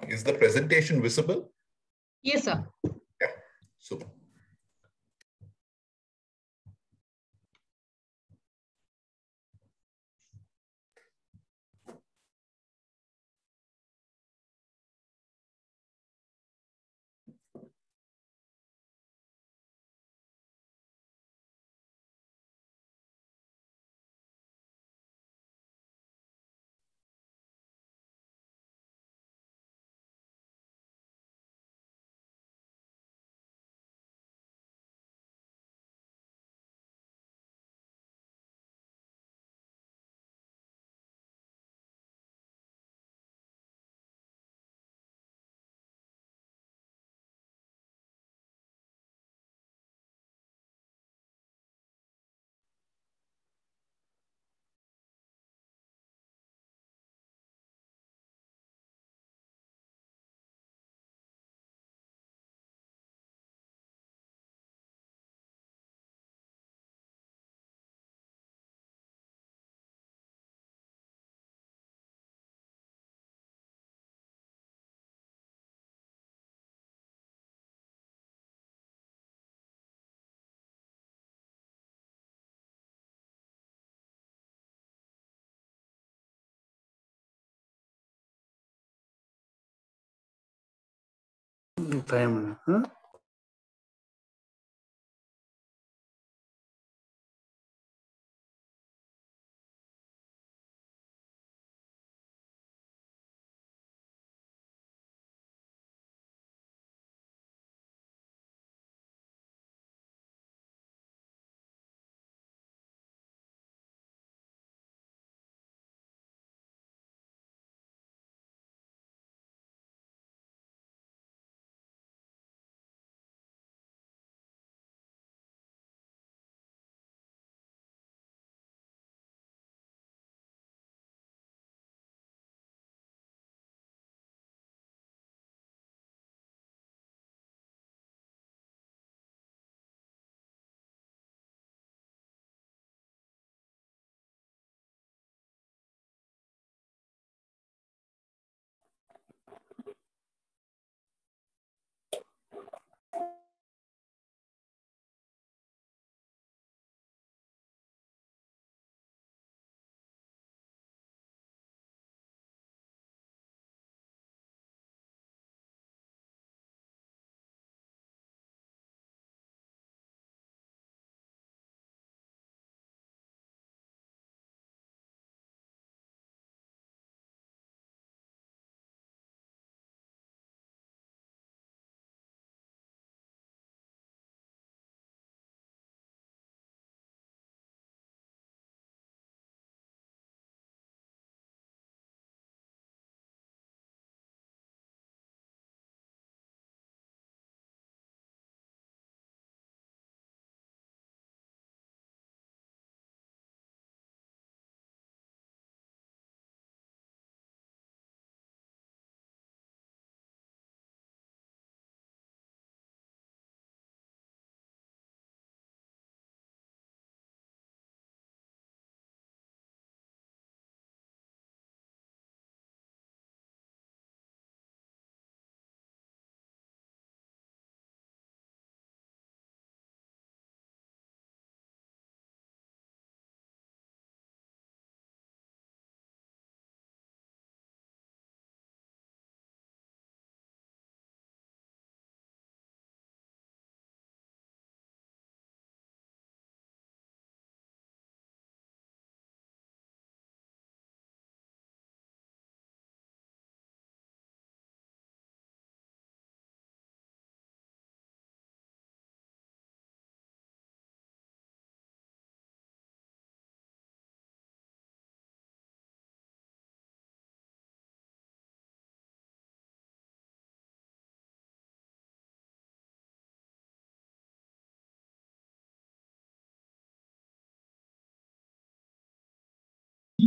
Is the presentation visible? Yes, sir. Yeah, super. Time, huh?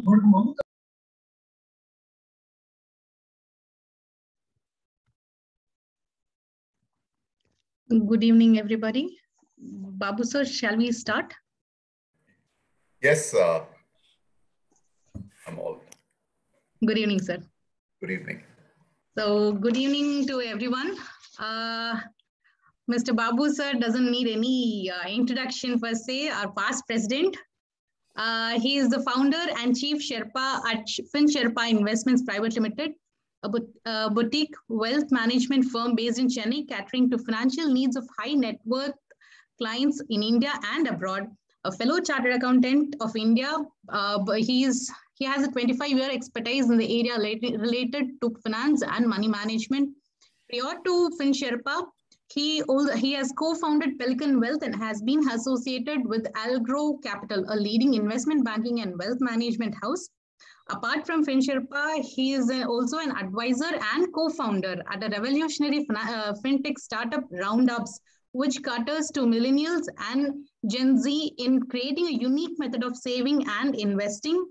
Good evening, everybody. Babu sir, shall we start? Yes, I'm all. Good evening, sir. Good evening. So, good evening to everyone. Mr. Babu sir doesn't need any introduction per se, our past president. He is the founder and chief Sherpa at FinSherpa Investments Private Limited, a boutique wealth management firm based in Chennai, catering to financial needs of high net worth clients in India and abroad. A fellow chartered accountant of India, he has a 25-year expertise in the area related to finance and money management. Prior to FinSherpa, he has co-founded Pelican Wealth and has been associated with Algro Capital, a leading investment banking and wealth management house. Apart from FinSherpa, he is also an advisor and co-founder at a revolutionary fintech startup Roundups, which caters to millennials and Gen Z in creating a unique method of saving and investing.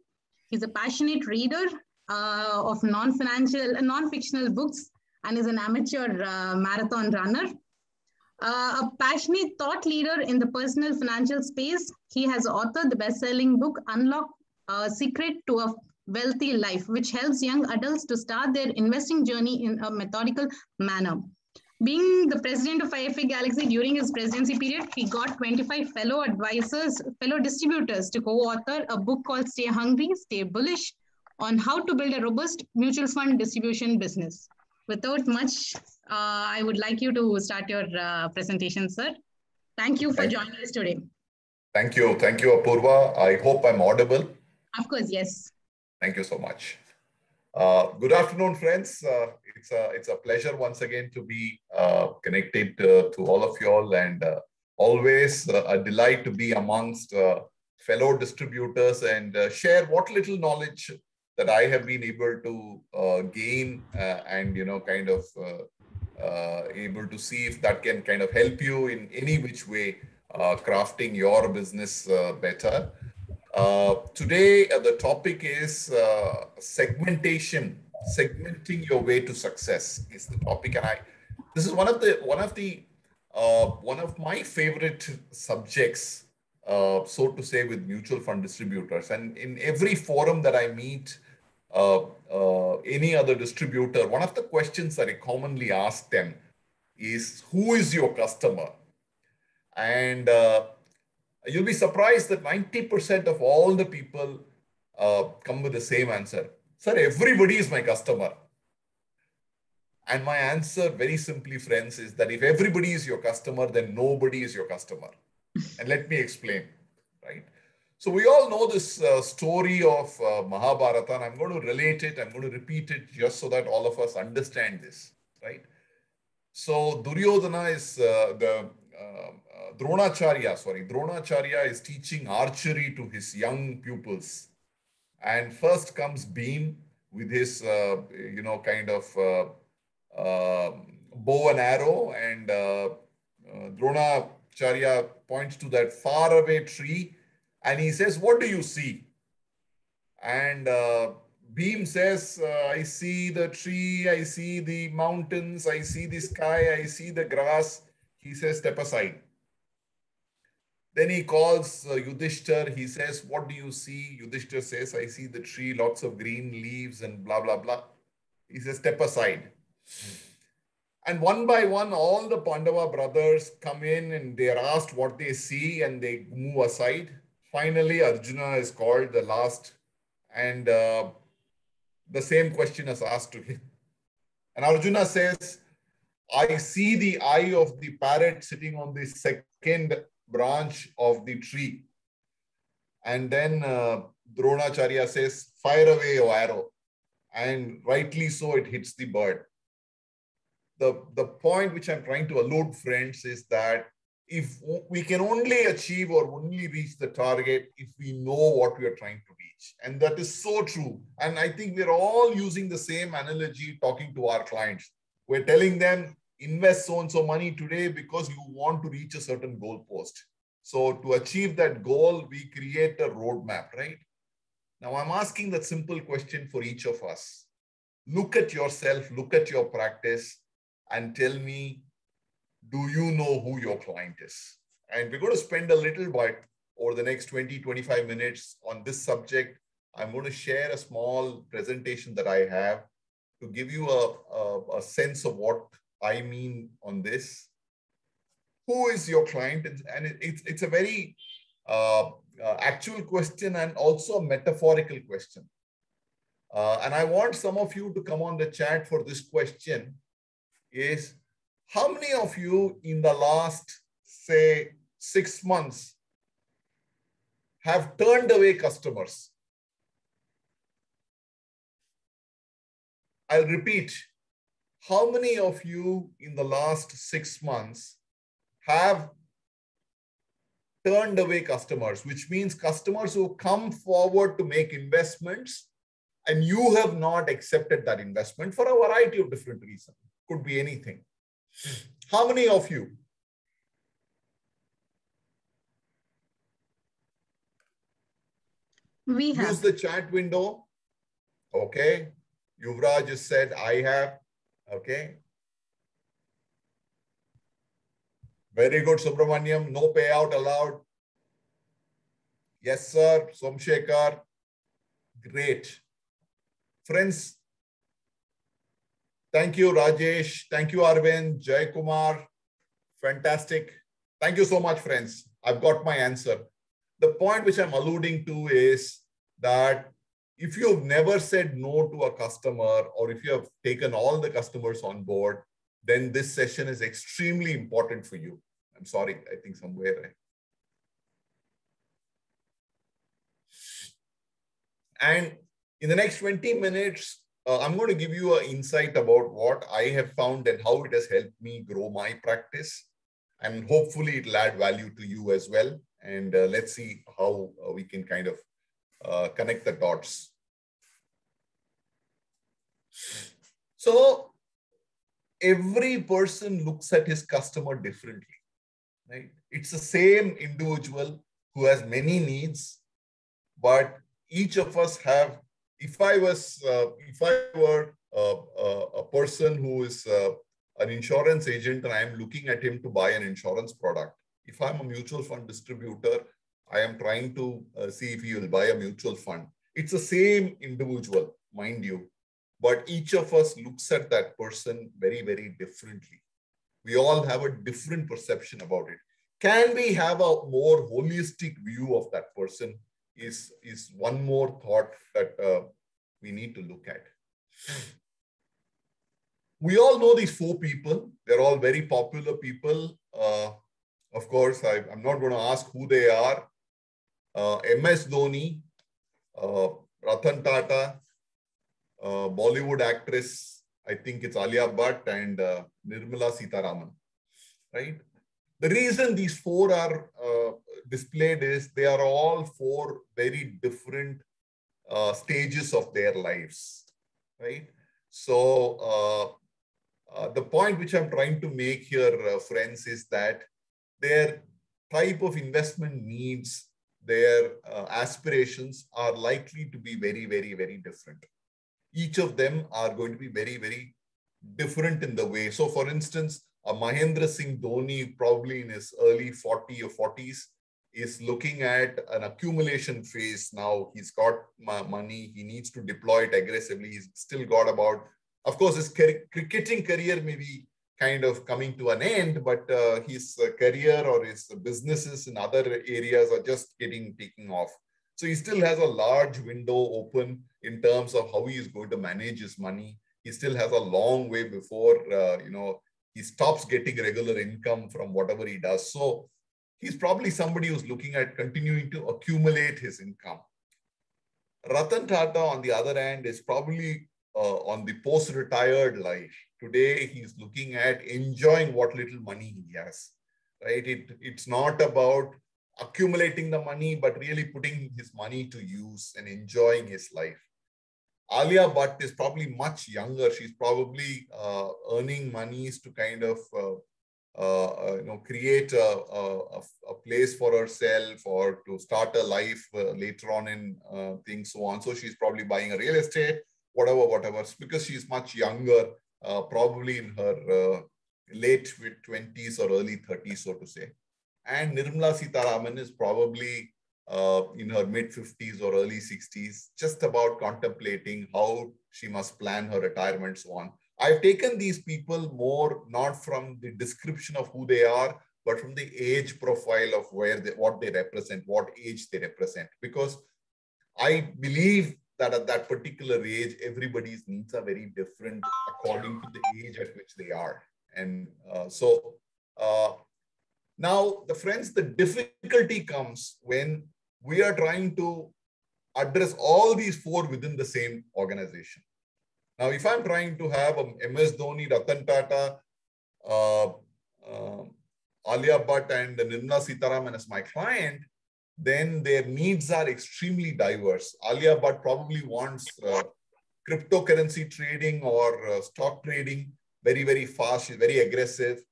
He's a passionate reader of non-fictional books and is an amateur marathon runner. A passionate thought leader in the personal financial space, he has authored the best-selling book Unlock Secret to a Wealthy Life, which helps young adults to start their investing journey in a methodical manner. Being the president of IFA Galaxy during his presidency period, he got 25 fellow distributors to co-author a book called Stay Hungry, Stay Bullish on how to build a robust mutual fund distribution business. Without much, I would like you to start your presentation, sir. Thank you for joining us today. Thank you, Apurva. I hope I'm audible. Of course, yes. Thank you so much. Good afternoon, friends. It's a pleasure once again to be connected to all of you all, and always a delight to be amongst fellow distributors and share what little knowledge that I have been able to gain and kind of able to see if that can kind of help you in any which way crafting your business better. Today, the topic is segmenting your way to success is the topic, and this is one of my favorite subjects, so to say, with mutual fund distributors. And in every forum that I meet any other distributor, one of the questions that I commonly ask them is, "Who is your customer?" And you'll be surprised that 90% of all the people come with the same answer. "Sir, everybody is my customer." And my answer, very simply, friends, is that if everybody is your customer, then nobody is your customer. And let me explain, right? So we all know this story of Mahabharata, and I'm going to relate it. I'm going to repeat it just so that all of us understand this, right? So Duryodhana is Dronacharya is teaching archery to his young pupils. And first comes Bhim with his, kind of bow and arrow. And Dronacharya points to that faraway tree and he says, "What do you see?" And Bhim says, "I see the tree, I see the mountains, I see the sky, I see the grass." He says, "Step aside." Then he calls Yudhishthir. He says, "What do you see?" Yudhishthir says, "I see the tree, lots of green leaves and blah, blah, blah." He says, "Step aside." And one by one, all the Pandava brothers come in and they are asked what they see and they move aside. Finally, Arjuna is called the last, and the same question is asked to him. And Arjuna says, "I see the eye of the parrot sitting on the second branch of the tree." And then Dronacharya says, "Fire away your arrow." And rightly so, it hits the bird. The point which I'm trying to allude, friends, is that if we can only achieve or only reach the target if we know what we are trying to reach. And that is so true. And I think we're all using the same analogy talking to our clients. We're telling them, invest so-and-so money today because you want to reach a certain goal post. So to achieve that goal, we create a roadmap, right? Now I'm asking that simple question for each of us. Look at yourself, look at your practice, and tell me, do you know who your client is? And we're going to spend a little bit over the next 20, 25 minutes on this subject. I'm going to share a small presentation that I have to give you a sense of what I mean on this. Who is your client? And it's a very actual question and also a metaphorical question. And I want some of you to come on the chat for this question is, how many of you in the last, say, 6 months have turned away customers? I'll repeat. How many of you in the last 6 months have turned away customers, which means customers who come forward to make investments and you have not accepted that investment for a variety of different reasons? Could be anything. How many of you? We have. Use the chat window. Okay. Yuvraj just said, I have. Okay. Very good, Subramaniam. No payout allowed. Yes, sir. Somshekar. Great. Friends, thank you, Rajesh. Thank you, Arvind. Jay Kumar. Fantastic. Thank you so much, friends. I've got my answer. The point which I'm alluding to is that if you've never said no to a customer, or if you have taken all the customers on board, then this session is extremely important for you. I'm sorry, I think somewhere. And in the next 20 minutes, I'm going to give you an insight about what I have found and how it has helped me grow my practice. And hopefully it'll add value to you as well. And let's see how we can kind of connect the dots. So every person looks at his customer differently, right? It's the same individual who has many needs, but each of us have, if I were a person who is an insurance agent and I am looking at him to buy an insurance product, if I'm a mutual fund distributor, I am trying to see if he will buy a mutual fund. It's the same individual, mind you, but each of us looks at that person very, very differently. We all have a different perception about it. Can we have a more holistic view of that person is one more thought that we need to look at. We all know these 4 people. They're all very popular people. Of course, I'm not going to ask who they are. MS Dhoni, Ratan Tata, Bollywood actress, I think it's Alia Bhatt, and Nirmala Sitharaman, right? The reason these 4 are displayed is they are all 4 very different stages of their lives, right? So the point which I'm trying to make here, friends, is that their type of investment needs, their aspirations are likely to be very, very, very different. Each of them are going to be very, very different in the way. So for instance, a Mahendra Singh Dhoni, probably in his early 40 or 40s, is looking at an accumulation phase now. He's got money. He needs to deploy it aggressively. He's still got about, of course, his cricketing career may be kind of coming to an end, but his career or his businesses in other areas are just taking off. So he still has a large window open in terms of how he is going to manage his money. He still has a long way before, he stops getting regular income from whatever he does. So he's probably somebody who's looking at continuing to accumulate his income. Ratan Tata, on the other hand, is probably on the post-retired life. Today, he's looking at enjoying what little money he has, right? It's not about accumulating the money, but really putting his money to use and enjoying his life. Alia Bhatt is probably much younger. She's probably earning monies to kind of create a place for herself or to start a life later on in things, so on. So she's probably buying a real estate, whatever, because she's much younger, probably in her late 20s or early 30s, so to say. And Nirmala Sitharaman is probably in her mid 50s or early 60s, just about contemplating how she must plan her retirement, so on. I've taken these people more not from the description of who they are, but from the age profile of what they represent, what age they represent. Because I believe that at that particular age, everybody's needs are very different according to the age at which they are. And now, the friends, the difficulty comes when we are trying to address all these four within the same organization. Now, if I'm trying to have a MS Dhoni, Ratan Tata, Alia Bhatt and Nirmala Sitharaman as my client, then their needs are extremely diverse. Alia Bhatt probably wants cryptocurrency trading or stock trading, very, very fast, she's very aggressive.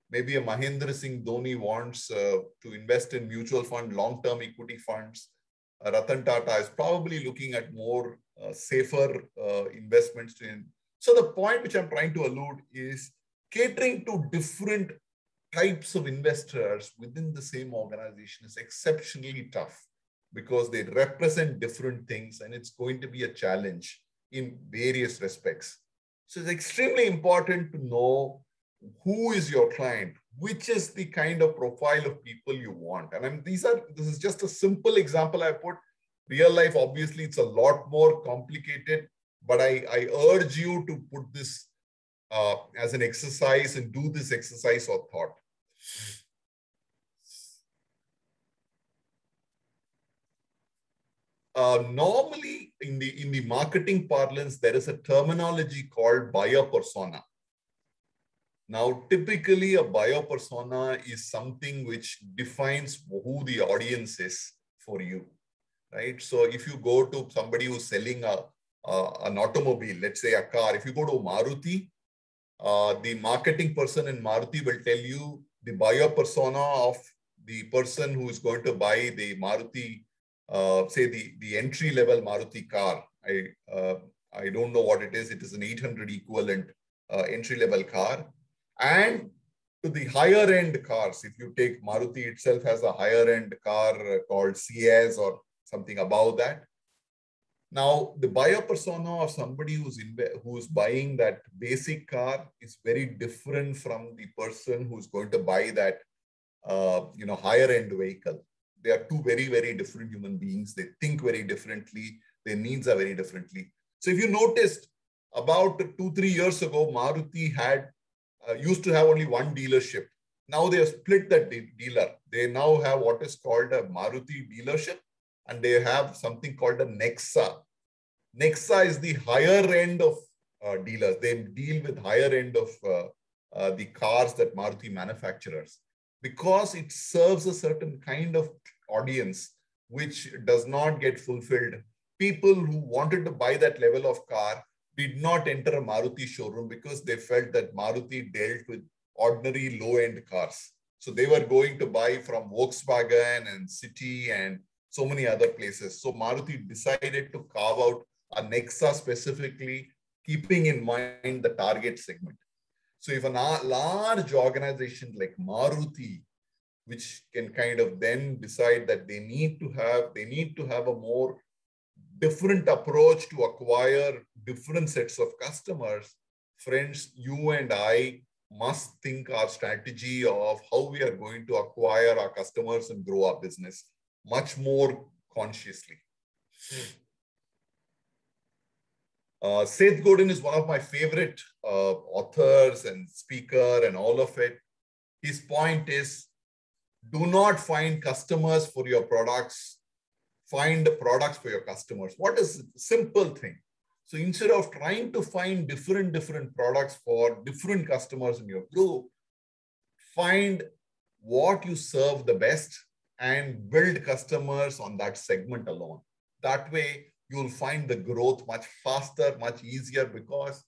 Maybe a Mahendra Singh Dhoni wants to invest in mutual fund, long-term equity funds. Ratan Tata is probably looking at more safer investments. So the point which I'm trying to allude is catering to different types of investors within the same organization is exceptionally tough because they represent different things and it's going to be a challenge in various respects. So it's extremely important to know who is your client, which is the kind of profile of people you want. And this is just a simple example I put. Real life, obviously, it's a lot more complicated, but I urge you to put this as an exercise and do this exercise of thought. Normally, in the marketing parlance, there is a terminology called buyer persona. Now, typically, a buyer persona is something which defines who the audience is for you, right? So, if you go to somebody who's selling an automobile, let's say a car, if you go to Maruti, the marketing person in Maruti will tell you the buyer persona of the person who is going to buy the Maruti, say the entry-level Maruti car. I don't know what it is. It is an 800 equivalent entry-level car. And to the higher end cars, if you take Maruti itself has a higher end car called CS or something above that. Now, the buyer persona of somebody who's buying that basic car is very different from the person who's going to buy that higher end vehicle. They are two very, very different human beings. They think very differently. Their needs are very differently. So if you noticed, about 2-3 years ago, Maruti had used to have only one dealership. Now they have split that dealer. They now have what is called a Maruti dealership, and they have something called a Nexa. Nexa is the higher end of dealers. They deal with higher end of the cars that Maruti manufacturers, because it serves a certain kind of audience which does not get fulfilled. People who wanted to buy that level of car did not enter a Maruti showroom because they felt that Maruti dealt with ordinary low-end cars. So they were going to buy from Volkswagen and City and so many other places. So Maruti decided to carve out a Nexa specifically, keeping in mind the target segment. So if a large organization like Maruti, which can kind of then decide that they need to have a more different approach to acquire different sets of customers, friends, you and I must think our strategy of how we are going to acquire our customers and grow our business much more consciously. Seth Godin is one of my favorite authors and speaker and all of it. His point is, do not find customers for your products. Find products for your customers. What is the simple thing? So instead of trying to find different products for different customers in your group, find what you serve the best and build customers on that segment alone. That way, you'll find the growth much faster, much easier, because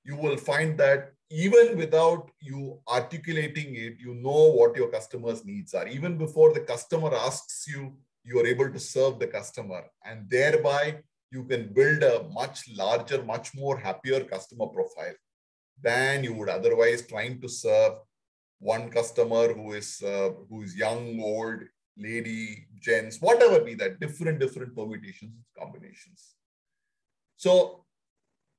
you will find that even without you articulating it, you know what your customer's needs are. Even before the customer asks you, you are able to serve the customer. And thereby, you can build a much larger, much more happier customer profile than you would otherwise trying to serve one customer who is young, old, lady, gents, whatever be that, different permutations, combinations. So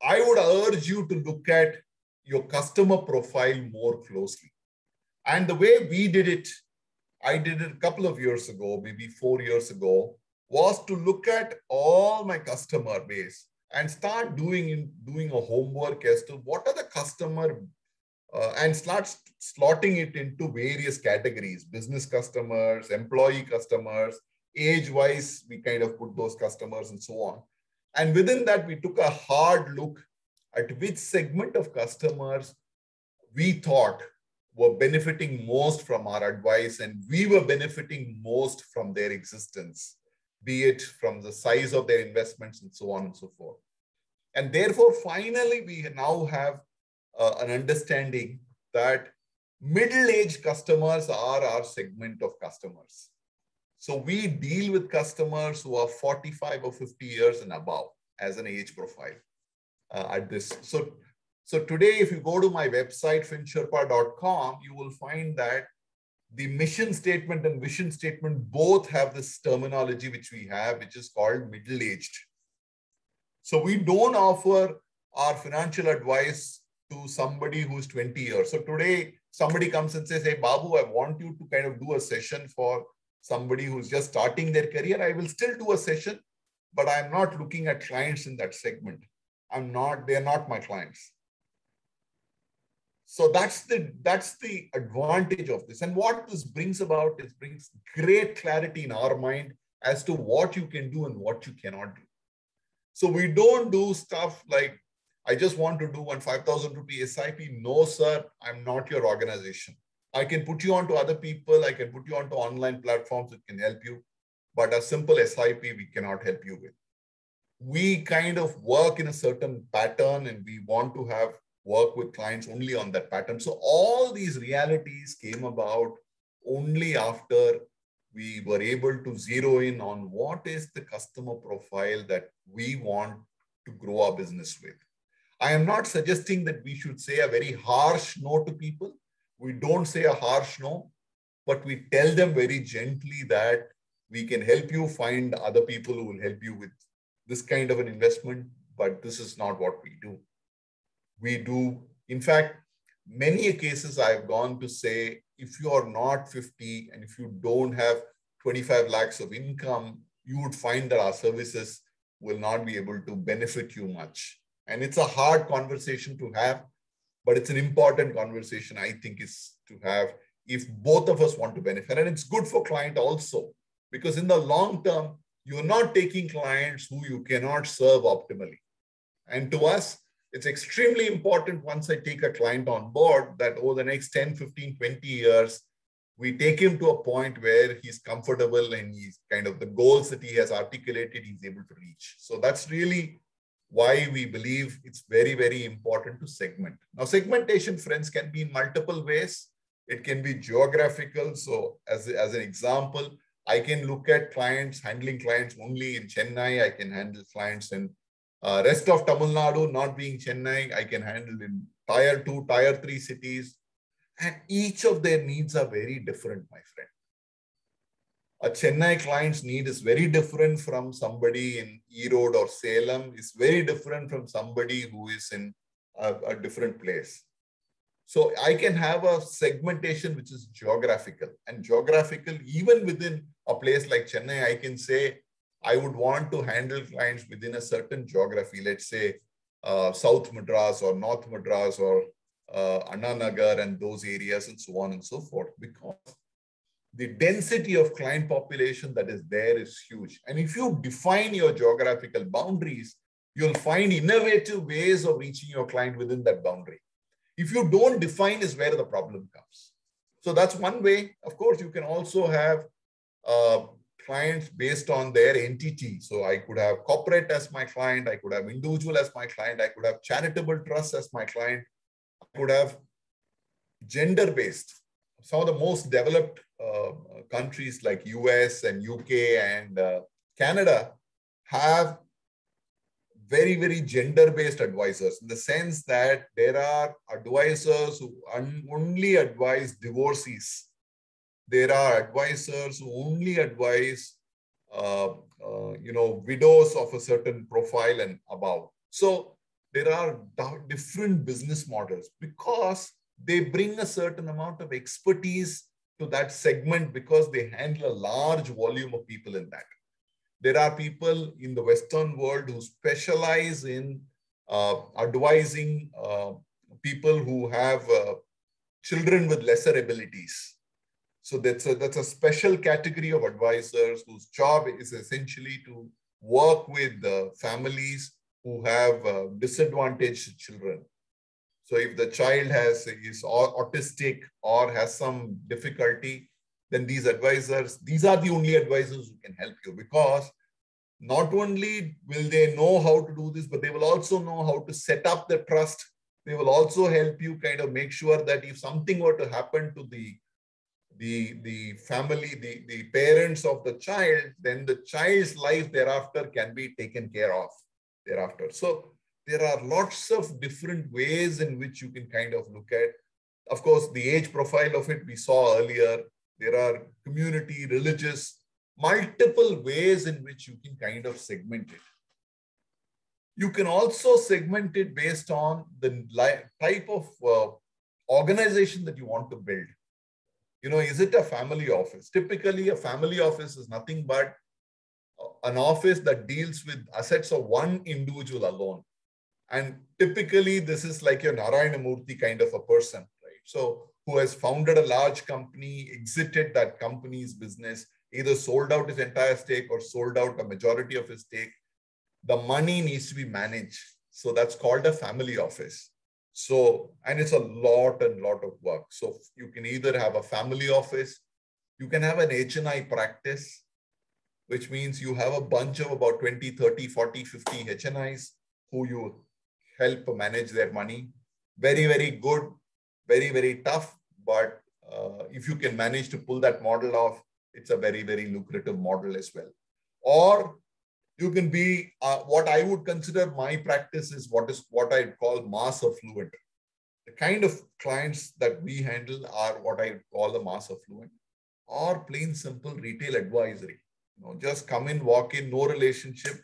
I would urge you to look at your customer profile more closely. And the way we did it, I did it a couple of years ago, maybe 4 years ago, was to look at all my customer base and start doing a homework as to what are the customer and start slotting it into various categories: business customers, employee customers, age-wise, we kind of put those customers and so on. And within that, we took a hard look at which segment of customers we thought were benefiting most from our advice, and we were benefiting most from their existence, be it from the size of their investments and so on and so forth. And therefore, finally, we now have an understanding that middle-aged customers are our segment of customers. So we deal with customers who are 45 or 50 years and above as an age profile at this. So today, if you go to my website, finsherpa.com, you will find that the mission statement and vision statement both have this terminology which we have, which is called middle-aged. So we don't offer our financial advice to somebody who's 20 years. So today, somebody comes and says, hey, Babu, I want you to kind of do a session for somebody who's just starting their career. I will still do a session, but I'm not looking at clients in that segment. They're not my clients. So that's the advantage of this. And what this brings about is brings great clarity in our mind as to what you can do and what you cannot do. So we don't do stuff like, I just want to do one 5,000 rupee SIP. No, sir, I'm not your organization. I can put you onto other people. I can put you onto online platforms that can help you. But a simple SIP, we cannot help you with. We kind of work in a certain pattern, and we want to have work with clients only on that pattern. So all these realities came about only after we were able to zero in on what is the customer profile that we want to grow our business with. I am not suggesting that we should say a very harsh no to people. We don't say a harsh no, but we tell them very gently that we can help you find other people who will help you with this kind of an investment, but this is not what we do. We do, in fact, many cases I've gone to say, if you are not 50 and if you don't have 25 lakhs of income, you would find that our services will not be able to benefit you much. And it's a hard conversation to have, but it's an important conversation, I think, is to have if both of us want to benefit. And it's good for client also, because in the long term, you're not taking clients who you cannot serve optimally. And to us, it's extremely important once I take a client on board that over the next 10, 15, 20 years, we take him to a point where he's comfortable and he's kind of the goals that he has articulated, he's able to reach. So that's really why we believe it's very, very important to segment. Now, segmentation, friends, can be in multiple ways. It can be geographical. So as an example, I can look at clients, handling clients only in Chennai. I can handle clients in rest of Tamil Nadu, not being Chennai. I can handle in tier 2, tier 3 cities. And each of their needs are very different, my friend. A Chennai client's need is very different from somebody in Erode or Salem. It's very different from somebody who is in a different place. So I can have a segmentation which is geographical. And geographical, even within a place like Chennai, I can say, I would want to handle clients within a certain geography, let's say South Madras or North Madras or Anna Nagar and those areas and so on and so forth, because the density of client population that is there is huge. And if you define your geographical boundaries, you'll find innovative ways of reaching your client within that boundary. If you don't define is where the problem comes. So that's one way. Of course, you can also have clients based on their entity. So I could have corporate as my client. I could have individual as my client. I could have charitable trust as my client. I could have gender-based. Some of the most developed countries like US and UK and Canada have very, very gender-based advisors, in the sense that there are advisors who only advise divorcees. There are advisors who only advise, widows of a certain profile and above. So there are different business models because they bring a certain amount of expertise to that segment because they handle a large volume of people in that. There are people in the Western world who specialize in advising people who have children with lesser abilities. So that's a special category of advisors whose job is essentially to work with families who have disadvantaged children. So if the child is autistic or has some difficulty, then these advisors, these are the only advisors who can help you, because not only will they know how to do this, but they will also know how to set up the trust. They will also help you kind of make sure that if something were to happen to the family, the parents of the child, then the child's life thereafter can be taken care of thereafter. So there are lots of different ways in which you can kind of look at. Of course, the age profile of it we saw earlier. There are community, religious, multiple ways in which you can kind of segment it. You can also segment it based on the type of organization that you want to build. Is it a family office? Typically, a family office is nothing but an office that deals with assets of one individual alone. And typically, this is like your Narayana Murthy kind of a person, right? So who has founded a large company, exited that company's business, either sold out his entire stake or sold out a majority of his stake. The money needs to be managed. So that's called a family office. So, and it's a lot of work. So you can either have a family office, you can have an HNI practice, which means you have a bunch of about 20, 30, 40, 50 HNIs who you help manage their money. Very, very good, very, very tough. But if you can manage to pull that model off, it's a very, very lucrative model as well. Or you can be, what I would consider my practice is what I call mass affluent. The kind of clients that we handle are what I call the mass affluent, or plain simple retail advisory. Just come in, walk in, no relationship.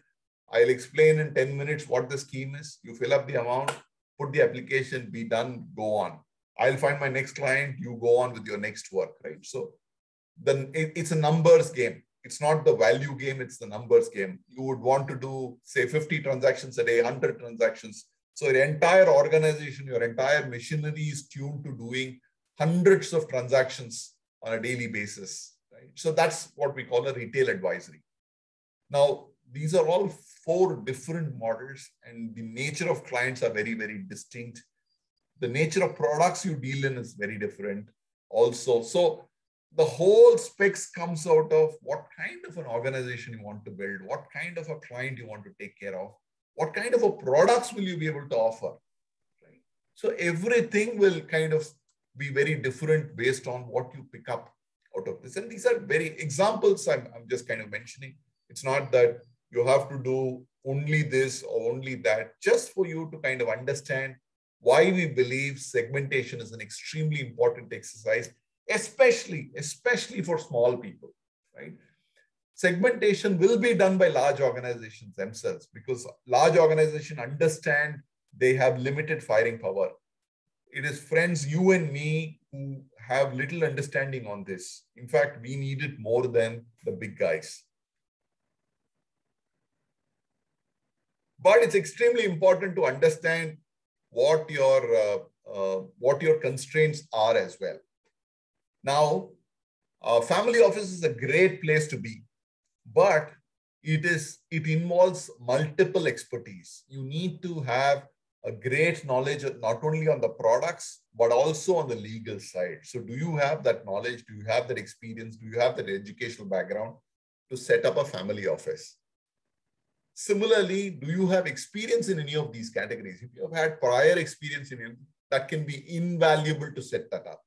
I'll explain in 10 minutes what the scheme is. You fill up the amount, put the application, be done, go on. I'll find my next client, you go on with your next work, right? So then it's a numbers game. It's not the value game, it's the numbers game. You would want to do, say, 50 transactions a day, 100 transactions. So your entire organization, your entire machinery is tuned to doing hundreds of transactions on a daily basis, right? So that's what we call a retail advisory. Now, these are all 4 different models, and the nature of clients are very, very distinct. The nature of products you deal in is very different also. So the whole specs comes out of what kind of an organization you want to build, what kind of a client you want to take care of, what kind of a products will you be able to offer, right? So everything will kind of be very different based on what you pick up out of this. And these are very examples I'm just kind of mentioning. It's not that you have to do only this or only that, just for you to kind of understand why we believe segmentation is an extremely important exercise, especially for small people, right? Segmentation will be done by large organizations themselves, because large organizations understand they have limited firing power. It is friends, you and me, who have little understanding on this. In fact, we need it more than the big guys. But it's extremely important to understand what your constraints are as well. Now, family office is a great place to be, but it involves multiple expertise. You need to have a great knowledge not only on the products, but also on the legal side. So do you have that knowledge? Do you have that experience? Do you have that educational background? to set up a family office. Similarly, do you have experience in any of these categories? If you have had prior experience in it, that can be invaluable to set that up.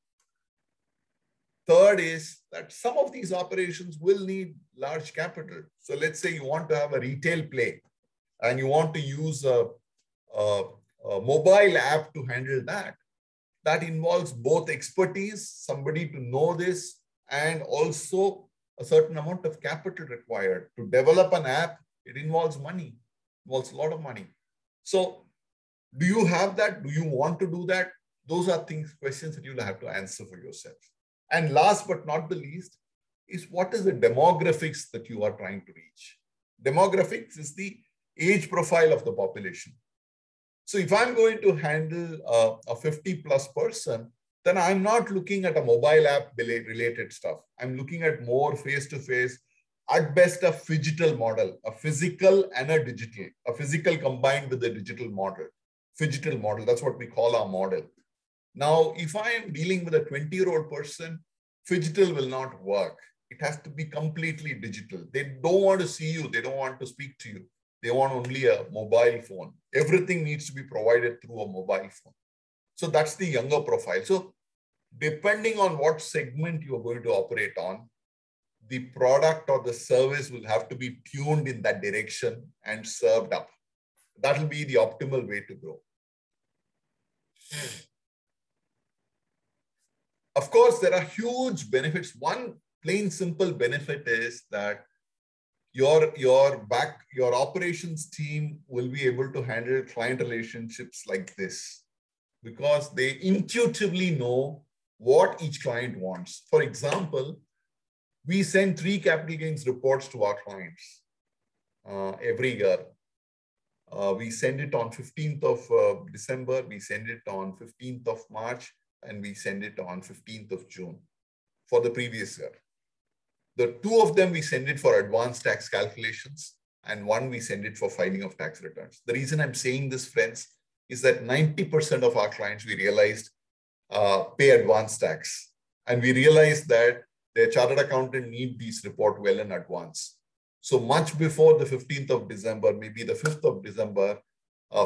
Third is that some of these operations will need large capital. So let's say you want to have a retail play and you want to use a mobile app to handle that. That involves both expertise, somebody to know this, and also a certain amount of capital required. To develop an app, it involves money, involves a lot of money. So do you have that? Do you want to do that? Those are questions that you'll have to answer for yourself. And last but not the least is what is the demographics that you are trying to reach? Demographics is the age profile of the population. So if I'm going to handle a 50 plus person, then I'm not looking at a mobile app related stuff. I'm looking at more face-to-face, at best a phygital model, a physical and a digital, a physical combined with a digital model, phygital model. That's what we call our model. Now, if I am dealing with a 20-year-old person, phygital will not work. It has to be completely digital. They don't want to see you. They don't want to speak to you. They want only a mobile phone. Everything needs to be provided through a mobile phone. So that's the younger profile. So depending on what segment you are going to operate on, the product or the service will have to be tuned in that direction and served up. That will be the optimal way to grow. Of course, there are huge benefits. One plain simple benefit is that your operations team will be able to handle client relationships like this because they intuitively know what each client wants. For example, we send 3 capital gains reports to our clients every year. We send it on 15th of December, we send it on 15th of March, and we send it on 15th of June for the previous year. The 2 of them, we send it for advanced tax calculations, and 1 we send it for filing of tax returns. The reason I'm saying this, friends, is that 90% of our clients, we realized, pay advanced tax. And we realized that their chartered accountant need these report well in advance. So much before the 15th of December, maybe the 5th of December,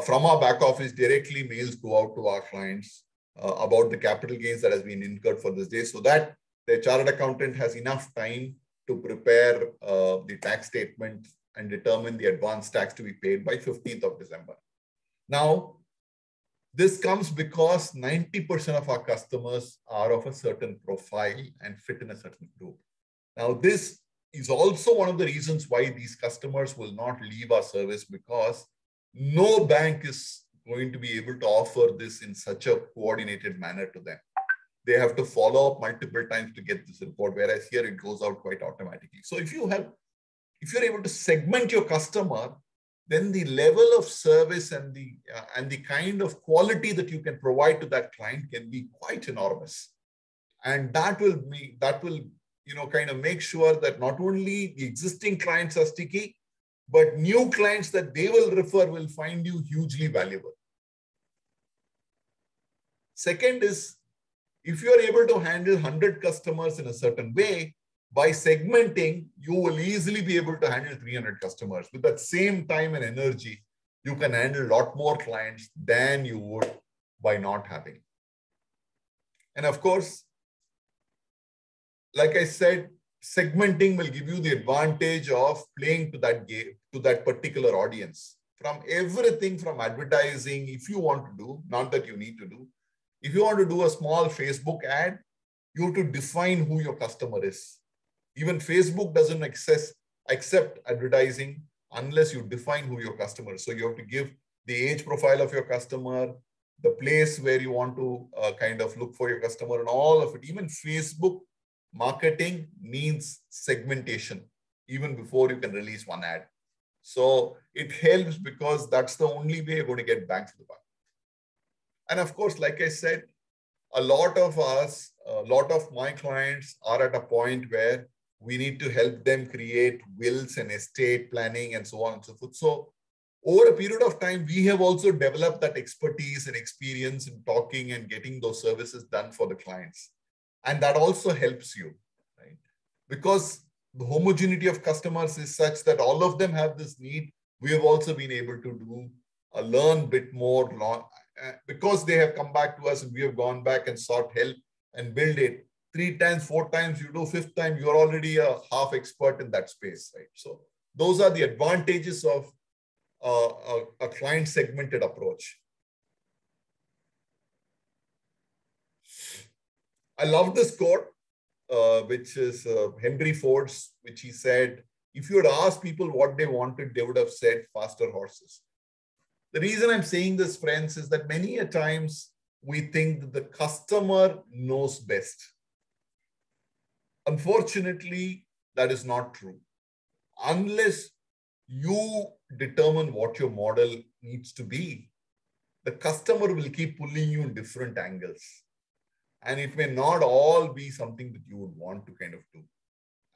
from our back office, directly mails go out to our clients about the capital gains that has been incurred for this day, so that the chartered accountant has enough time to prepare the tax statement and determine the advance tax to be paid by 15th of December. Now, this comes because 90% of our customers are of a certain profile and fit in a certain group. Now, this is also one of the reasons why these customers will not leave our service, because no bank is going to be able to offer this in such a coordinated manner to them. They have to follow up multiple times to get this report, whereas here it goes out quite automatically. So if you're able to segment your customer, then the level of service and the kind of quality that you can provide to that client can be quite enormous. And that will kind of make sure that not only the existing clients are sticky, but new clients that they will refer will find you hugely valuable. Second is, if you are able to handle 100 customers in a certain way, by segmenting, you will easily be able to handle 300 customers. With that same time and energy, you can handle a lot more clients than you would by not having. And of course, like I said, segmenting will give you the advantage of playing to that game, to that particular audience. From everything from advertising, if you want to do, not that you need to do, if you want to do a small Facebook ad, you have to define who your customer is. Even Facebook doesn't accept advertising unless you define who your customer is. So you have to give the age profile of your customer, the place where you want to kind of look for your customer, and all of it. Even Facebook marketing needs segmentation even before you can release one ad. So it helps because that's the only way you're going to get bang for the buck. And of course, like I said, a lot of my clients are at a point where we need to help them create wills and estate planning and so on and so forth. So over a period of time, we have also developed that expertise and experience in talking and getting those services done for the clients. And that also helps you, right? Because the homogeneity of customers is such that all of them have this need. We have also been able to do learn a bit more because they have come back to us and we have gone back and sought help and build it. 3 times, 4 times, you do 5th time, you're already a half expert in that space, right? So those are the advantages of a client segmented approach. I love this quote, which is Henry Ford's, which he said, if you had asked people what they wanted, they would have said faster horses. The reason I'm saying this, friends, is that many a times we think that the customer knows best. Unfortunately, that is not true. Unless you determine what your model needs to be, the customer will keep pulling you in different angles. And it may not all be something that you would want to kind of do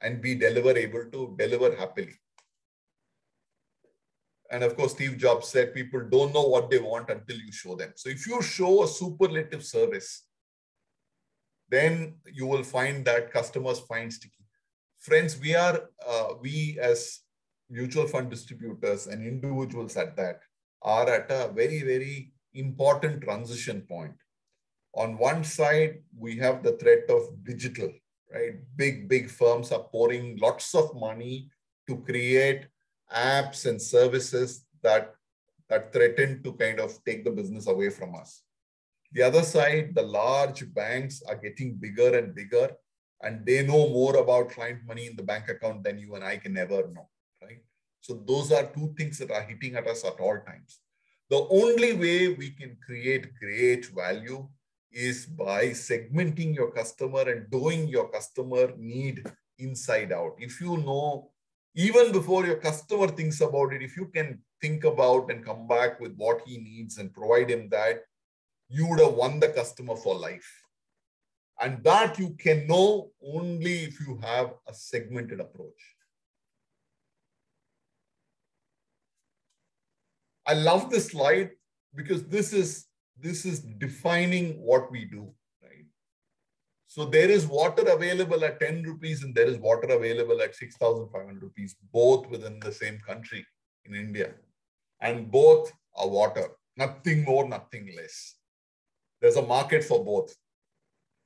and be able to deliver happily. And of course, Steve Jobs said, people don't know what they want until you show them. So if you show a superlative service, then you will find that customers find sticky. Friends, we as mutual fund distributors and individuals at that are at a very, very important transition point. On one side, we have the threat of digital, right? Big firms are pouring lots of money to create apps and services that threaten to kind of take the business away from us. The other side, the large banks are getting bigger and bigger, and they know more about client money in the bank account than you and I can ever know, right? So those are two things that are hitting at us at all times. The only way we can create great value is by segmenting your customer and knowing your customer need inside out. If you know, even before your customer thinks about it, if you can think about and come back with what he needs and provide him that, you would have won the customer for life. And that you can know only if you have a segmented approach. I love this slide because this is defining what we do, right? So there is water available at 10 rupees and there is water available at 6,500 rupees, both within the same country in India. And both are water, nothing more, nothing less. There's a market for both.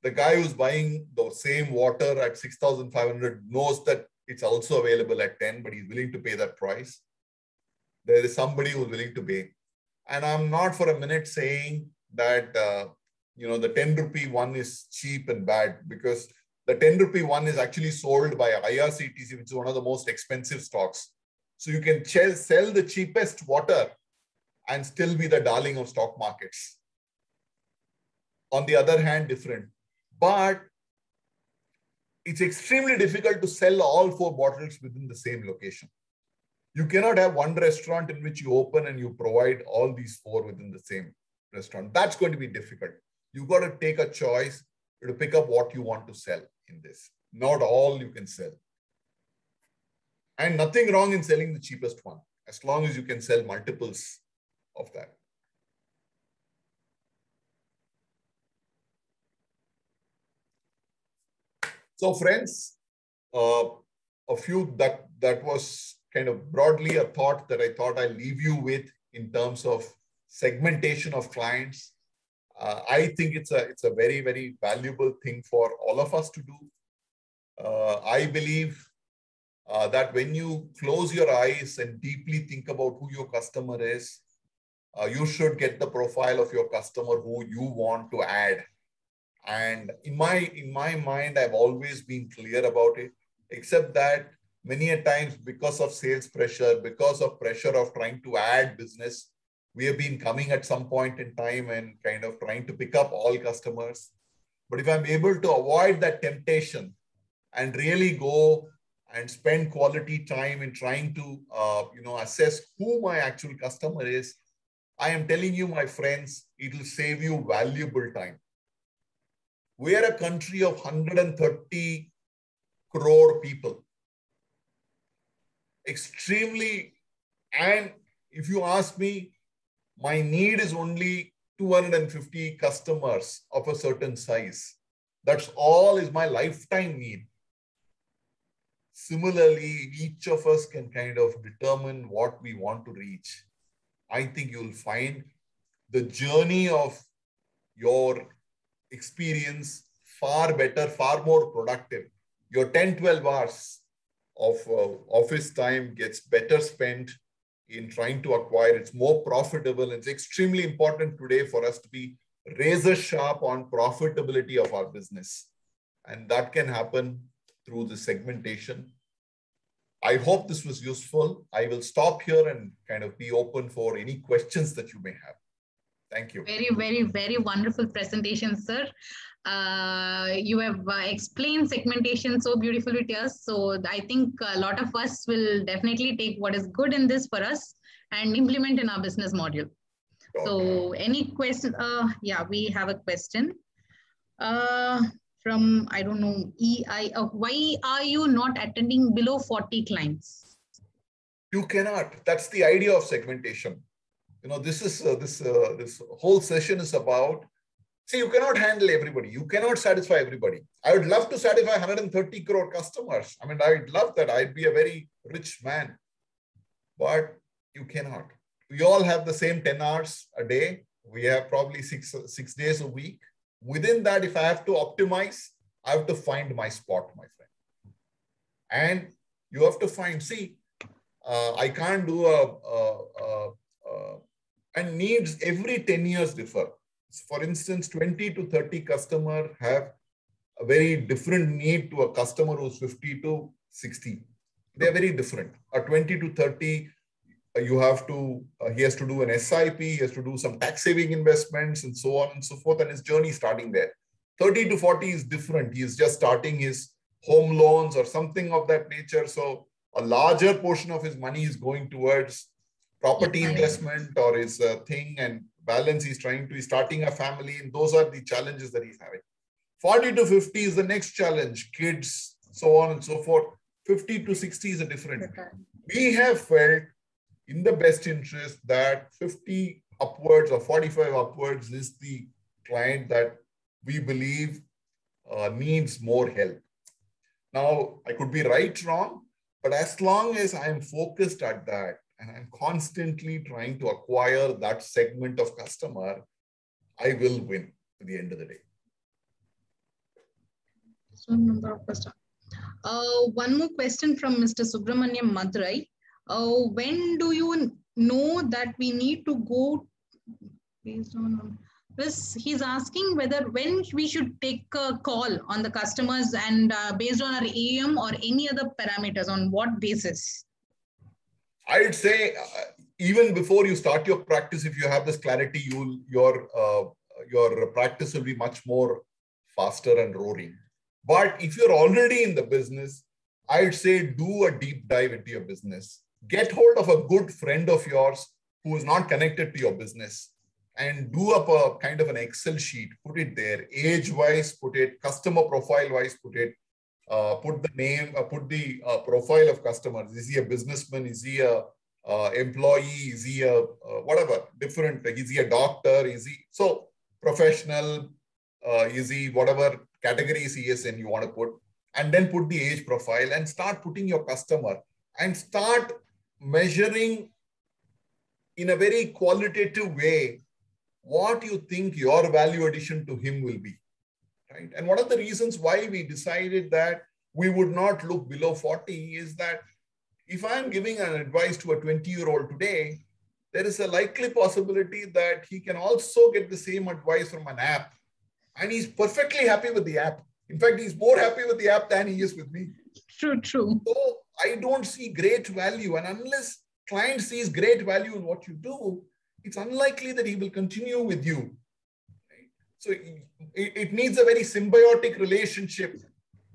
The guy who's buying the same water at 6,500 knows that it's also available at 10, but he's willing to pay that price. There is somebody who's willing to pay. And I'm not for a minute saying that, the 10 rupee one is cheap and bad, because the 10 rupee one is actually sold by IRCTC, which is one of the most expensive stocks. So you can sell the cheapest water and still be the darling of stock markets. On the other hand, different. But it's extremely difficult to sell all 4 bottles within the same location. You cannot have one restaurant in which you open and you provide all these 4 within the same restaurant. That's going to be difficult. You've got to take a choice to pick up what you want to sell in this. Not all you can sell. And nothing wrong in selling the cheapest one, as long as you can sell multiples of that. So friends, a few that was kind of broadly a thought that I thought I'll leave you with in terms of segmentation of clients. I think it's a very, very valuable thing for all of us to do. I believe that when you close your eyes and deeply think about who your customer is, you should get the profile of your customer who you want to add. And in my mind, I've always been clear about it, except that many a times because of sales pressure, because of pressure of trying to add business, we have been coming at some point in time and kind of trying to pick up all customers. But if I'm able to avoid that temptation and really go and spend quality time in trying to assess who my actual customer is, I am telling you, my friends, it will save you valuable time. We are a country of 130 crore people. Extremely, and if you ask me, my need is only 250 customers of a certain size. That's all is my lifetime need. similarly, each of us can kind of determine what we want to reach. I think you'll find the journey of your experience far better, far more productive. Your 10, 12 hours of office time gets better spent in trying to acquire. It's more profitable. It's extremely important today for us to be razor sharp on profitability of our business. And that can happen through the segmentation. I hope this was useful. I will stop here and kind of be open for any questions that you may have. Thank you. Very, very, very wonderful presentation, sir. You have explained segmentation so beautifully to us. So I think a lot of us will definitely take what is good in this for us and implement in our business model. Sure. So any question? Yeah, we have a question from, I don't know, EI. Why are you not attending below 40 clients? You cannot. That's the idea of segmentation. You know, this whole session is about, see, you cannot handle everybody. You cannot satisfy everybody. I would love to satisfy 130 crore customers. I mean, I'd love that. I'd be a very rich man. But you cannot. We all have the same 10 hours a day. We have probably six days a week. Within that, if I have to optimize, I have to find my spot, my friend. And you have to find, see, I can't do and needs every 10 years differ. For instance, 20 to 30 customers have a very different need to a customer who's 50 to 60. They're very different. A 20 to 30, you have to, he has to do an SIP, he has to do some tax saving investments and so on and so forth, and his journey starting there. 30 to 40 is different. He is just starting his home loans or something of that nature. So a larger portion of his money is going towards property investment or his thing, and balance he's starting a family, and those are the challenges that he's having. 40 to 50 is the next challenge, kids, so on and so forth. 50 to 60 is a different. Okay. We have felt in the best interest that 50 upwards or 45 upwards is the client that we believe needs more help. Now, I could be right, wrong, but as long as I am focused at that, and I'm constantly trying to acquire that segment of customer, I will win at the end of the day. One more question from Mr. Subramaniam Madurai. When do you know that we need to go based on this? He's asking when we should take a call on the customers and based on our AUM or any other parameters, on what basis? I'd say even before you start your practice, if you have this clarity, your practice will be much more faster and roaring. But if you're already in the business, I'd say do a deep dive into your business. Get hold of a good friend of yours who is not connected to your business and do up a kind of an Excel sheet. Put it there, age-wise, put it, customer profile-wise, put it. Put the name, put the profile of customers. Is he a businessman? Is he a employee? Is he a whatever, different? Is he a doctor? Is he so professional? Is he whatever categories he is in you want to put, and then put the age profile and start putting your customer and start measuring in a very qualitative way what you think your value addition to him will be. Right? And one of the reasons why we decided that we would not look below 40 is that if I'm giving an advice to a 20-year-old today, there is a likely possibility that he can also get the same advice from an app. And he's perfectly happy with the app. In fact, he's more happy with the app than he is with me. True, true. So I don't see great value. And unless client sees great value in what you do, it's unlikely that he will continue with you. So it needs a very symbiotic relationship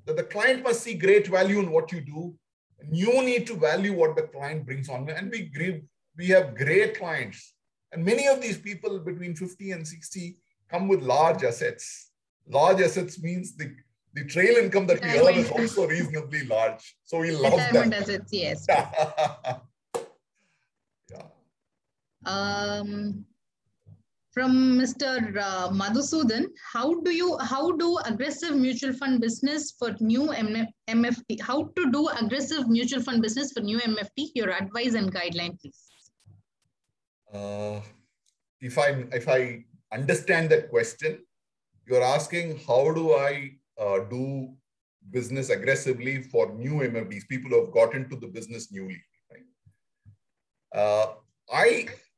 that the client must see great value in what you do. And you need to value what the client brings on. And we have great clients. And many of these people between 50 and 60 come with large assets. Large assets means the trail income that we earn is also reasonably large. So we love that. Assets, yes. Yeah. From Mr. Madhusudan, how do aggressive mutual fund business for new MFT? How to do aggressive mutual fund business for new MFT? Your advice and guideline, please. If I understand that question, you're asking how do I do business aggressively for new MFDs, people who have got into the business newly, right?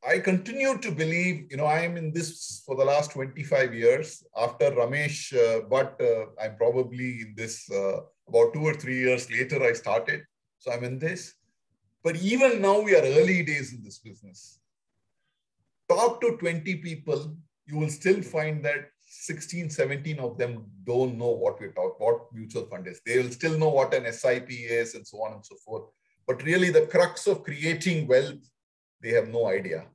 I continue to believe, I am in this for the last 25 years after Ramesh, but I'm probably in this about 2 or 3 years later I started. So I'm in this. But even now we are early days in this business. Talk to 20 people, you will still find that 16, 17 of them don't know what mutual fund is. They will still know what an SIP is and so on and so forth. But really the crux of creating wealth, they have no idea.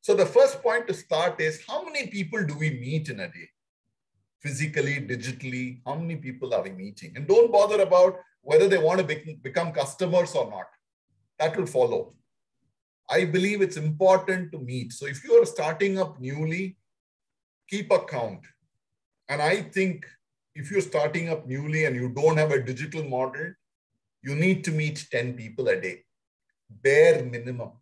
So the first point to start is how many people do we meet in a day? Physically, digitally, how many people are we meeting? And don't bother about whether they want to become customers or not. That will follow. I believe it's important to meet. So if you are starting up newly, keep a count. And I think if you're starting up newly and you don't have a digital model, you need to meet 10 people a day, bare minimum.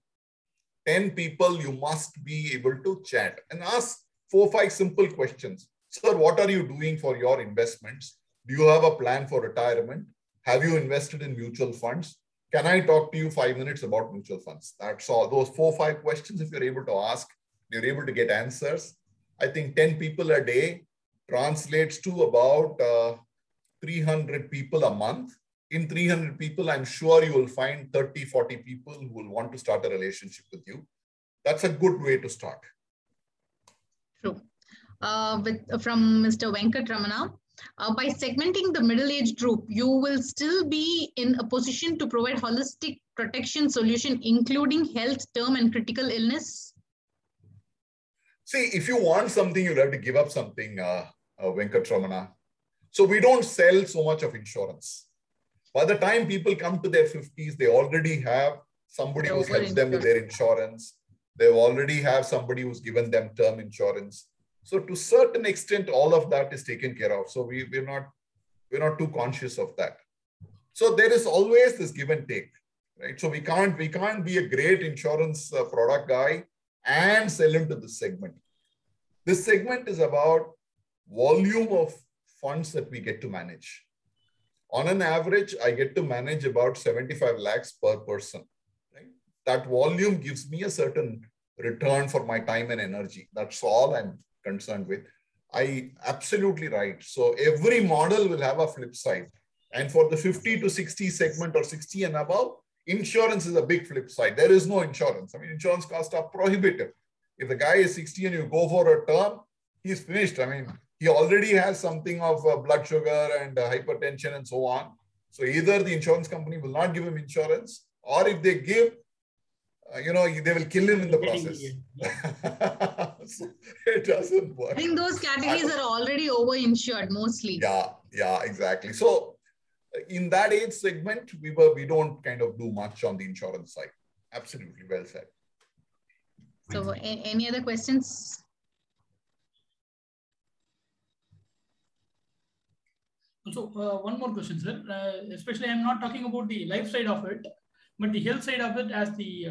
10 people you must be able to chat and ask 4 or 5 simple questions. Sir, what are you doing for your investments? Do you have a plan for retirement? Have you invested in mutual funds? Can I talk to you 5 minutes about mutual funds? That's all. Those 4 or 5 questions, if you're able to ask, you're able to get answers. I think 10 people a day translates to about 300 people a month. In 300 people, I'm sure you will find 30, 40 people who will want to start a relationship with you. That's a good way to start. True. From Mr. Venkat Ramana, by segmenting the middle-aged group, you will still be in a position to provide holistic protection solution, including health, term, and critical illness. See, if you want something, you'll have to give up something, Venkat Ramana. So we don't sell so much of insurance. By the time people come to their 50s, they already have somebody who's helped them with their insurance. They already have somebody who's given them term insurance. So to a certain extent, all of that is taken care of. So we're not too conscious of that. So there is always this give and take, right? So we can't be a great insurance product guy and sell into this segment. This segment is about volume of funds that we get to manage. On an average, I get to manage about 75 lakhs per person. Right? That volume gives me a certain return for my time and energy. That's all I'm concerned with. Absolutely right. So every model will have a flip side. And for the 50 to 60 segment or 60 and above, insurance is a big flip side. There is no insurance. I mean, insurance costs are prohibitive. If the guy is 60 and you go for a term, he's finished. I mean, he already has something of blood sugar and hypertension and so on. So either the insurance company will not give him insurance, or if they give, they will kill him in the process. So it doesn't work. I think those categories are already over-insured mostly. Yeah, exactly. So in that age segment, we don't kind of do much on the insurance side. Absolutely, well said. So any other questions? So one more question, sir. Especially, I'm not talking about the life side of it, but the health side of it, as the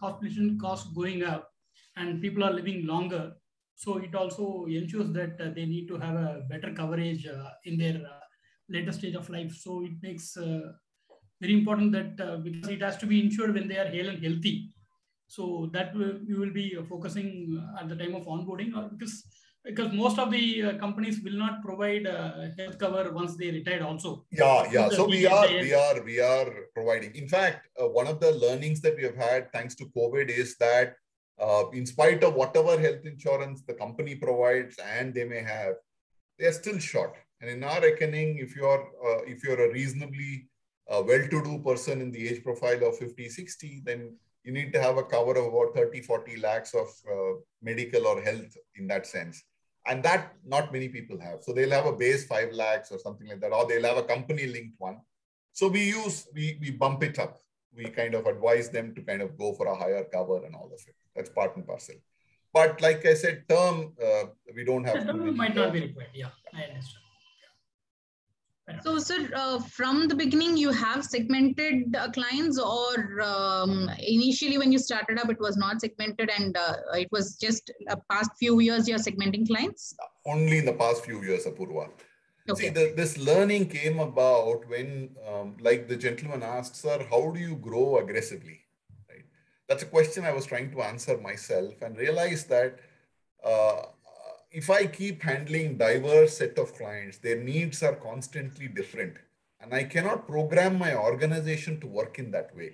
hospitalization costs going up and people are living longer. So it also ensures that they need to have a better coverage in their later stage of life. So it makes very important that because it has to be insured when they are hale and healthy. So that we will be focusing at the time of onboarding, or because most of the companies will not provide health cover once they retire also. Yeah. So we are providing. In fact, one of the learnings that we have had thanks to COVID is that in spite of whatever health insurance the company provides and they may have, they are still short. And in our reckoning, if you're a reasonably well-to-do person in the age profile of 50, 60, then you need to have a cover of about 30, 40 lakhs of medical or health in that sense. And that not many people have. So they'll have a base 5 lakhs or something like that, or they'll have a company linked one. So we bump it up. We kind of advise them to kind of go for a higher cover and all of it. That's part and parcel. But like I said, term, we don't have to. Might not be required. Yeah, I understand. So, sir, from the beginning, you have segmented clients, or initially when you started up, it was not segmented, and it was just past few years you're segmenting clients? Only in the past few years, Apurva. Okay. See, this learning came about when, like the gentleman asked, sir, how do you grow aggressively? Right? That's a question I was trying to answer myself, and realized that uh, if I keep handling diverse set of clients, their needs are constantly different. And I cannot program my organization to work in that way,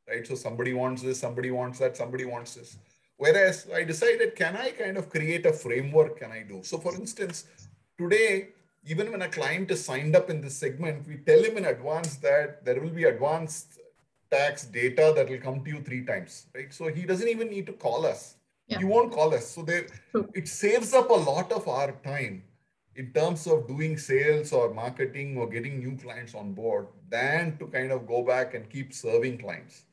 right? So somebody wants this, somebody wants that, somebody wants this. Whereas I decided, can I kind of create a framework? Can I do? So for instance, today, even when a client is signed up in this segment, we tell him in advance that there will be advanced tax data that will come to you 3 times, right? So he doesn't even need to call us. Yeah. He won't call us. So it saves up a lot of our time in terms of doing sales or marketing or getting new clients on board than to kind of go back and keep serving clients.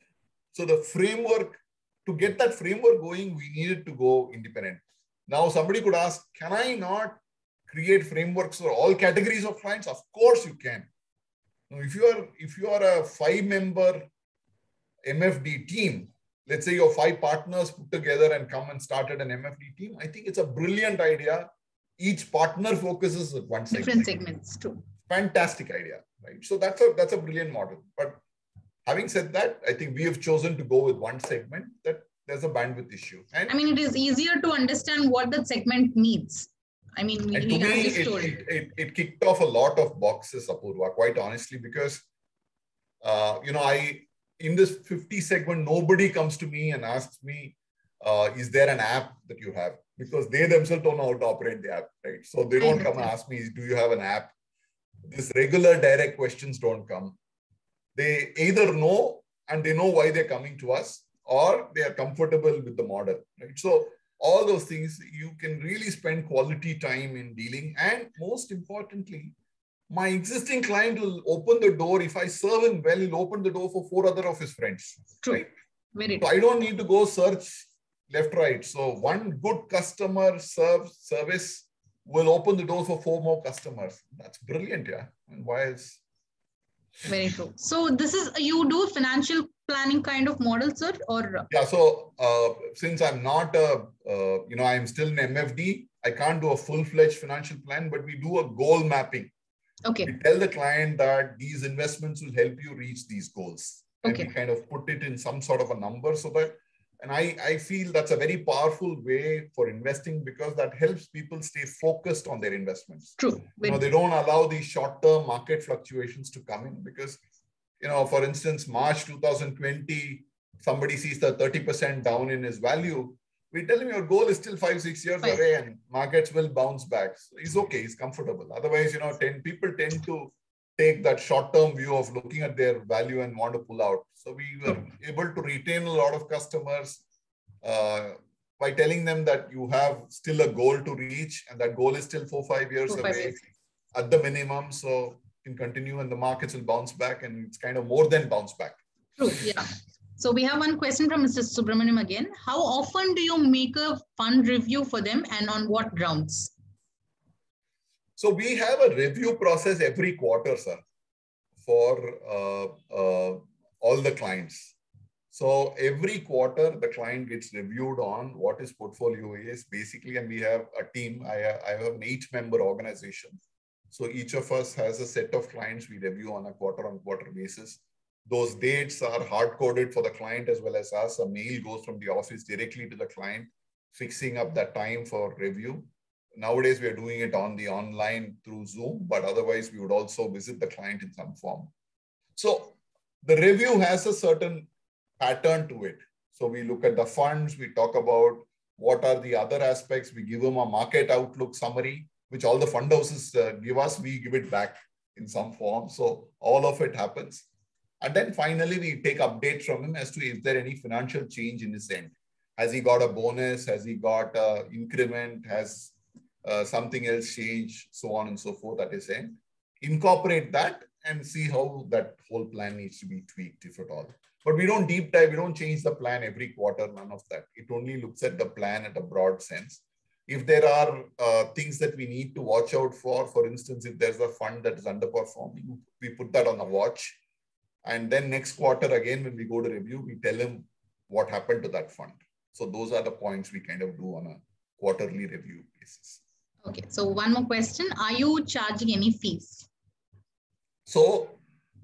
So the framework, to get that framework going, we needed to go independent. Now somebody could ask, can I not create frameworks for all categories of clients? Of course you can. Now, if you are a 5-member MFD team, let's say your 5 partners put together and come and started an MFD team, I think it's a brilliant idea. Each partner focuses on one segment. Different segments too. Fantastic idea, right? So that's a brilliant model. But having said that, I think we have chosen to go with one segment that there's a bandwidth issue. And I mean, it is easier to understand what the segment needs. I mean, to me, it kicked off a lot of boxes, Apurva, quite honestly, because, in this 50 segment, nobody comes to me and asks me, is there an app that you have? Because they themselves don't know how to operate the app, right? So they don't come and ask me, do you have an app? These regular direct questions don't come. They either know and they know why they're coming to us, or they are comfortable with the model, right? So all those things, you can really spend quality time in dealing. And most importantly, my existing client will open the door. If I serve him well, he'll open the door for 4 other of his friends. True. Right? Very true. So I don't need to go search left, right. So one good customer service will open the door for 4 more customers. That's brilliant, yeah. And why is... Very true. So this is, you do financial planning kind of model, sir, or? Yeah. So since I'm not I'm still in MFD, I can't do a full-fledged financial plan, but we do a goal mapping. Okay. We tell the client that these investments will help you reach these goals. And we kind of put it in some sort of a number so that, and I feel that's a very powerful way for investing, because that helps people stay focused on their investments. True. They don't allow these short-term market fluctuations to come in, because, for instance, March 2020, somebody sees the 30% down in his value. We tell him your goal is still 5-6 years away and markets will bounce back. So he's okay, he's comfortable. Otherwise, people tend to take that short-term view of looking at their value and want to pull out. So we were able to retain a lot of customers by telling them that you have still a goal to reach, and that goal is still 4-5 years away at the minimum. So you can continue and the markets will bounce back, and it's kind of more than bounce back. True, yeah. So we have one question from Mr. Subramaniam again. How often do you make a fund review for them, and on what grounds? So we have a review process every quarter, sir, for all the clients. So every quarter, the client gets reviewed on what his portfolio is, basically, and we have a team. I have an 8-member organization. So each of us has a set of clients we review on a quarter-on-quarter basis. Those dates are hard-coded for the client as well as us. A mail goes from the office directly to the client, fixing up that time for review. Nowadays, we are doing it on the online through Zoom, but otherwise, we would also visit the client in some form. So the review has a certain pattern to it. So we look at the funds, we talk about what are the other aspects, we give them a market outlook summary, which all the fund houses give us, we give it back in some form. So all of it happens. And then finally, we take updates from him as to is there any financial change in his end. Has he got a bonus? Has he got an increment? Has something else changed? So on and so forth at his end. Incorporate that and see how that whole plan needs to be tweaked, if at all. But we don't deep dive, we don't change the plan every quarter, none of that. It only looks at the plan at a broad sense. If there are things that we need to watch out for instance, if there's a fund that is underperforming, we put that on the watch. And then next quarter, again, when we go to review, we tell him what happened to that fund. So those are the points we kind of do on a quarterly review basis. Okay, so one more question. Are you charging any fees? So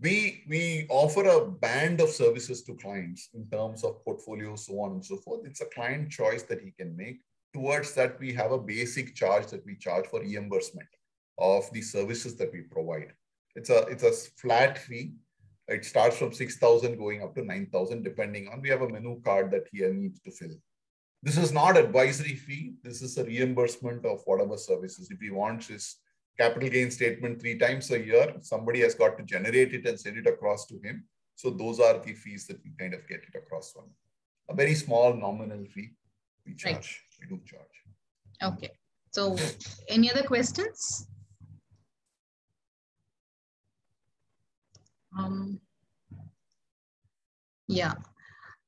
we offer a band of services to clients in terms of portfolio, so on and so forth. It's a client choice that he can make. Towards that, we have a basic charge that we charge for reimbursement of the services that we provide. It's a flat fee. It starts from 6,000 going up to 9,000, depending on, we have a menu card that he needs to fill. This is not advisory fee. This is a reimbursement of whatever services. If he wants his capital gain statement 3 times a year, somebody has got to generate it and send it across to him. So those are the fees that we kind of get it across from. A very small nominal fee we charge. Right. We do charge. Okay. So any other questions? Yeah.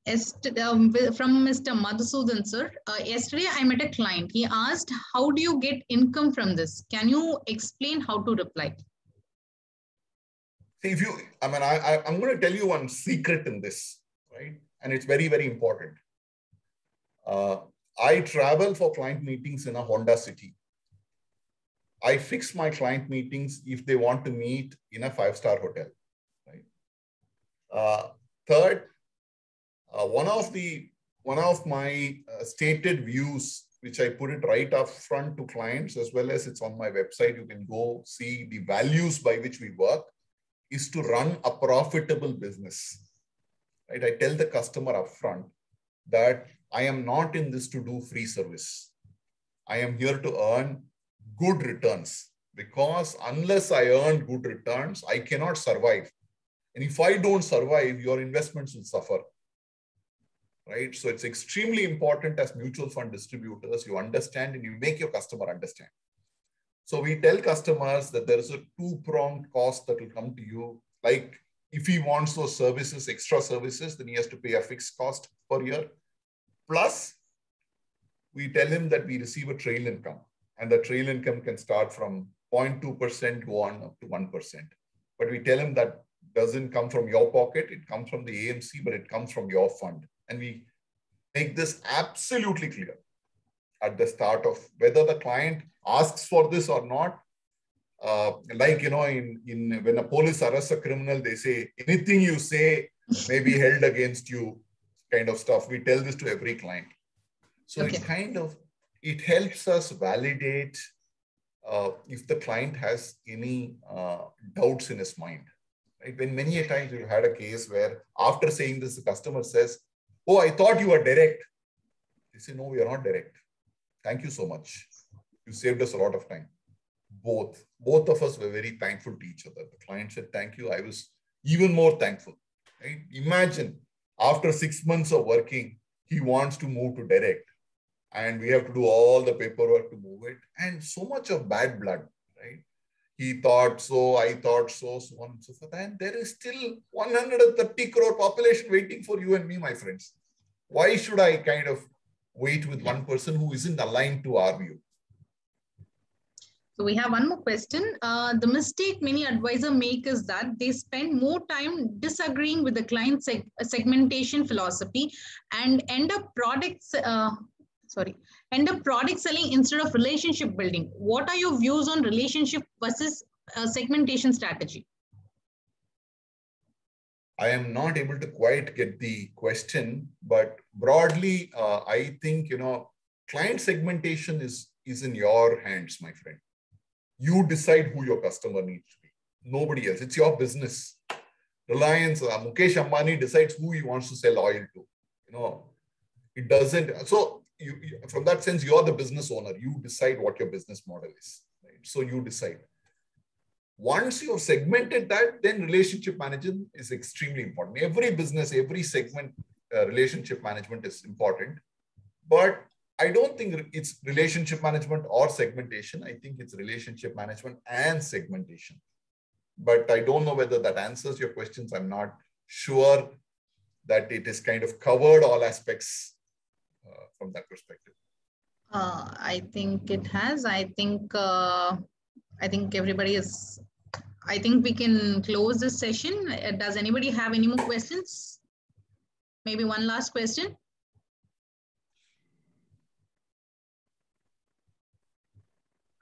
From Mr. Madhusudan, sir. Yesterday, I met a client. He asked, how do you get income from this? Can you explain how to reply? See, I'm going to tell you one secret in this, right? And it's very, very important. I travel for client meetings in a Honda City. I fix my client meetings if they want to meet in a 5-star hotel, right? Third, one of my stated views, which I put it right up front to clients, as well as it's on my website, you can go see the values by which we work, is to run a profitable business, right? I tell the customer up front that I am not in this to do free service. I am here to earn good returns, because unless I earn good returns, I cannot survive. And if I don't survive, your investments will suffer. Right? So it's extremely important as mutual fund distributors, you understand and you make your customer understand. So we tell customers that there is a 2-pronged cost that will come to you. Like if he wants those services, extra services, then he has to pay a fixed cost per year. Plus, we tell him that we receive a trail income, and the trail income can start from 0.2% go on up to 1%. But we tell him that doesn't come from your pocket, it comes from the AMC, but it comes from your fund. And we make this absolutely clear at the start of whether the client asks for this or not. Like, you know, when a police arrests a criminal, they say, anything you say may be held against you, kind of stuff. We tell this to every client. So okay. It helps us validate if the client has any doubts in his mind. Right? When many a times we've had a case where after saying this, the customer says, oh, I thought you were direct. They say, no, we are not direct. Thank you so much. You saved us a lot of time. Both of us were very thankful to each other. The client said, thank you. I was even more thankful. Right? Imagine after 6 months of working, he wants to move to direct. And we have to do all the paperwork to move it. And so much of bad blood, right? He thought so, I thought so, so on and so forth. And there is still 130 crore population waiting for you and me, my friends. Why should I kind of wait with one person who isn't aligned to our view? So we have one more question. The mistake many advisors make is that they spend more time disagreeing with the client segmentation philosophy and end up product selling instead of relationship building. What are your views on relationship versus segmentation strategy? I am not able to quite get the question, but broadly, I think, client segmentation is in your hands, my friend. You decide who your customer needs to be. Nobody else. It's your business. Reliance, Mukesh Ambani decides who he wants to sell oil to. It doesn't. So from that sense, you're the business owner. You decide what your business model is. Right? So you decide. Once you've segmented that, then relationship management is extremely important. Every business, every segment, relationship management is important. But I don't think it's relationship management or segmentation. I think it's relationship management and segmentation. but I don't know whether that answers your questions. I'm not sure that it is kind of covered all aspects from that perspective. I think it has. I think everybody is. I think we can close this session. Does anybody have any more questions? Maybe one last question.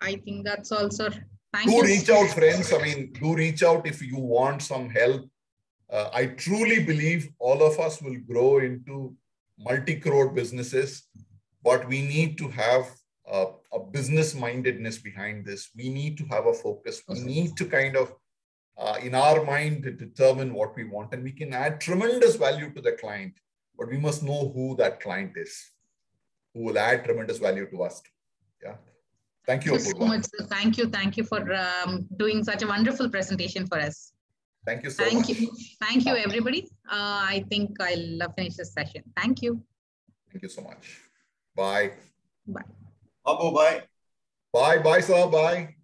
I think that's all, sir. Thank you. Do reach out, friends. I mean, do reach out if you want some help. I truly believe all of us will grow into multi-crore businesses, but we need to have a business mindedness behind this. We need to have a focus. We need to kind of, in our mind, determine what we want, and we can add tremendous value to the client, but we must know who that client is, who will add tremendous value to us. Yeah. Thank you, so much. Thank you. Thank you for doing such a wonderful presentation for us. Thank you so much. Thank you, everybody. I think I'll finish this session. Thank you. Thank you so much. Bye. Bye. Babu, bye. Bye, sir. Bye.